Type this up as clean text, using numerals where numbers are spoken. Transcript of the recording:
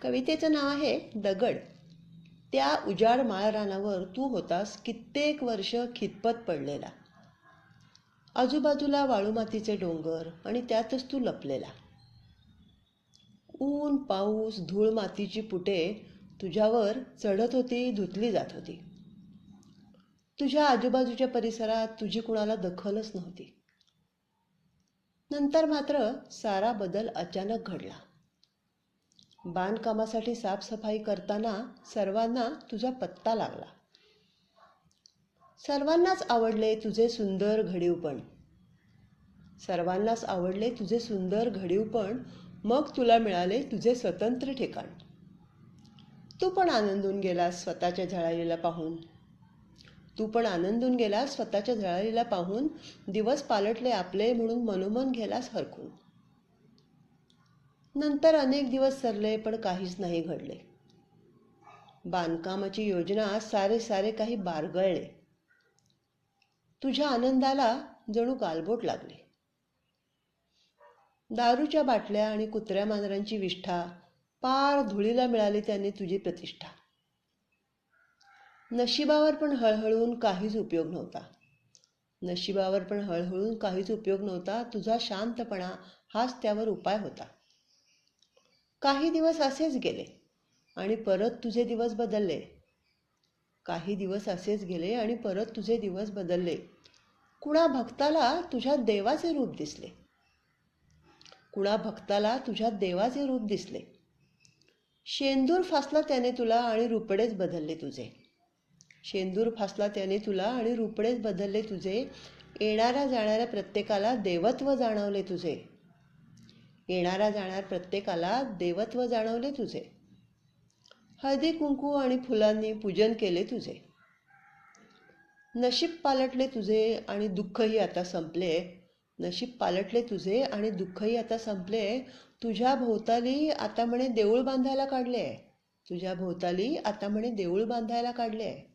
कवितेचं नाव आहे दगड. त्या उजाड माळरानावर तू होतास कित्येक वर्ष खितपत पडलेला. आजूबाजूला वाळूमातीचे डोंगर आणि त्यातच तू लपलेला. ऊन, पाऊस, धूळ, मातीची पुटे तुझ्यावर चढत होती, धुतली जात होती. तुझ्या आजूबाजूच्या परिसरात तुझी कुणाला दखलच नव्हती. नंतर मात्र सारा बदल अचानक घडला. बांधकामासाठी साफसफाई करताना सर्वांना तुझा पत्ता लागला. सर्वांनाच आवडले तुझे सुंदर घडीवपण. सर्वांनाच आवडले तुझे सुंदर घडीवपण. मग तुला मिळाले तुझे स्वतंत्र ठिकाण. तू पण आनंदून गेलास स्वतःच्या झळाळीला पाहून. तू पण आनंदून गेलास स्वतःच्या झळाळीला पाहून. दिवस पालटले आपले म्हणून मनोमन गेलास हरखून. नंतर अनेक दिवस सरले पण काहीच नाही घडले. बांधकामाची योजना सारे काही बारगळले. तुझ्या आनंदाला जणू गालबोट लागले. दारूच्या बाटल्या आणि कुत्र्या मांजरांची विष्ठा पार धुळीला मिळाली त्याने तुझी प्रतिष्ठा. नशिबावर पण हळहळून काहीच उपयोग नव्हता. नशिबावर पण हळहळून काहीच उपयोग नव्हता. तुझा शांतपणा हाच त्यावर उपाय होता. काही दिवस असेच गेले आणि परत तुझे दिवस बदलले. काही दिवस असेच गेले आणि परत तुझे दिवस बदलले. कुणा भक्ताला तुझ्यात देवाचे रूप दिसले. कुणा भक्ताला तुझ्यात देवाचे रूप दिसले. शेंदूर फासला त्याने तुला आणि रुपडेच बदलले तुझे. शेंदूर फासला त्याने तुला आणि रुपडेच बदलले तुझे. येणाऱ्या जाणाऱ्या प्रत्येकाला देवत्व जाणवले तुझे. येणाऱ्या जाणाऱ्या प्रत्येकाला देवत्व जाणवले तुझे. हळदी कुंकू आणि फुलांनी पूजन केले तुझे. नशीब पालटले तुझे आणि दुःखही आता संपले. नशीब पालटले तुझे आणि दुःखही आता संपले. तुझ्या भोवताली आता म्हणे देऊळ बांधायला काढले. तुझ्या भोवताली आता म्हणे देऊळ बांधायला काढले.